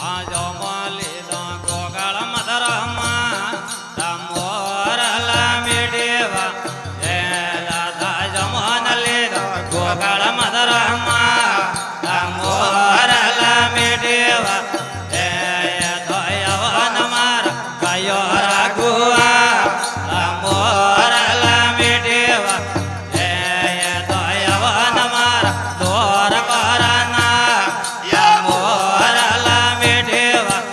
આજો મોલી દો ગોગાળ મધરમાં મોરલા મેડેવા એ રાધા જમન લીધો ગોગાળ મધરમાં મોરલા મેડેવા એ ધોયવન મારા ગાયો રાઘુઆ મોરલા મેડેવા એ ધોયવન મારા દોર કરના મોરલા મેડેવા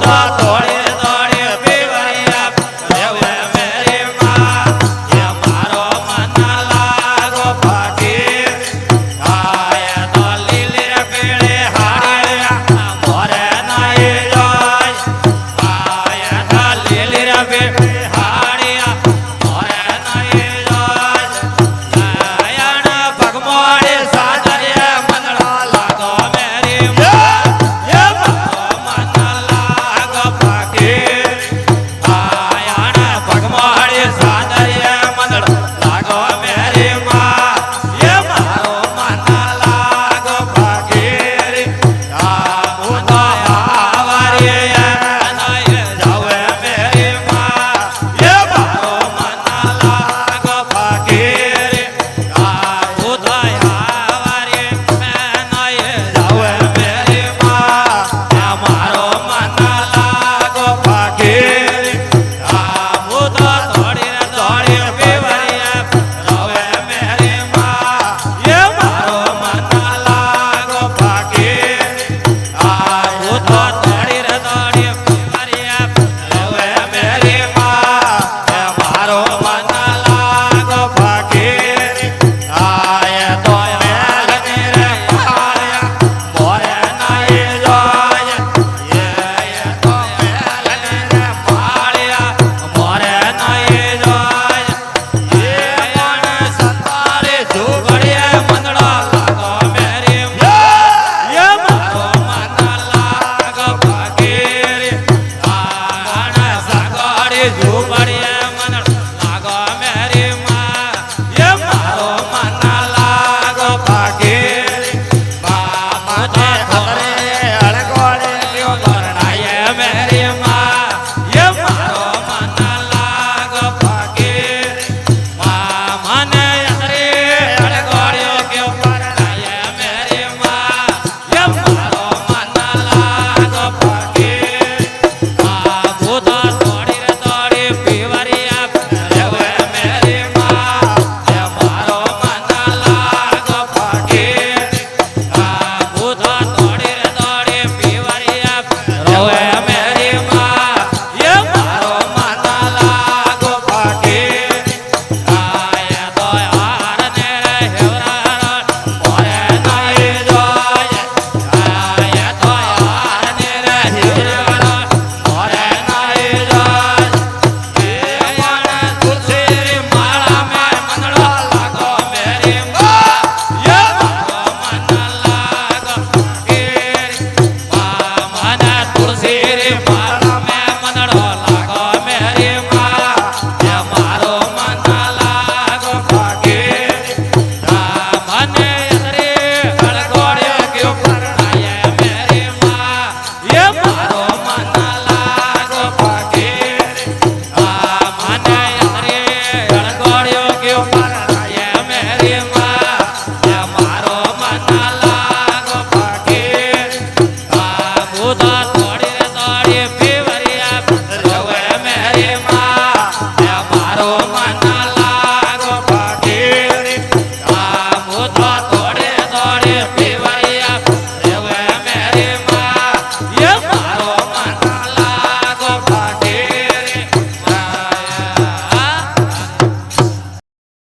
તો દોડી દોડી પીવરિયા રેવે મેરી માં એ મારો મન લાગો ફકીર આય તો લીલી રે પીળી હાડિયા મોરે નાઈ જાય આય તો લીલી રે પીળી હાડિયા મોરે નાઈ જાય નયન પગમોડી સાજરે મંદળો લાગો મેરી માં એ મારો મન લાગો ફકીર આયણ પગમોડી સાજરે મંદળો લાગો મેરી માં એ મારો મન લાગો ફકીર હું તો આવારી નય જાવે મેરી માં એ મારો મન લાગો ફકીર હું તો આવારી નય જાવે મેરી માં એ મારો મન લાગો ફકીર હું તો દોડી દોડી પીવરિયા રવે મેરી માં એ મારો મન લાગો ફકીર હું તો દોડી દોડી પીવરિયા રવે મેરી માં એ મારો મન લાગો ફકીર આય તો મેલ ને પાળ્યા મોરે નાઈ જાય એ તો મેલ ને પાળ્યા મોરે નાઈ જાય એ પણ સતારે જુગ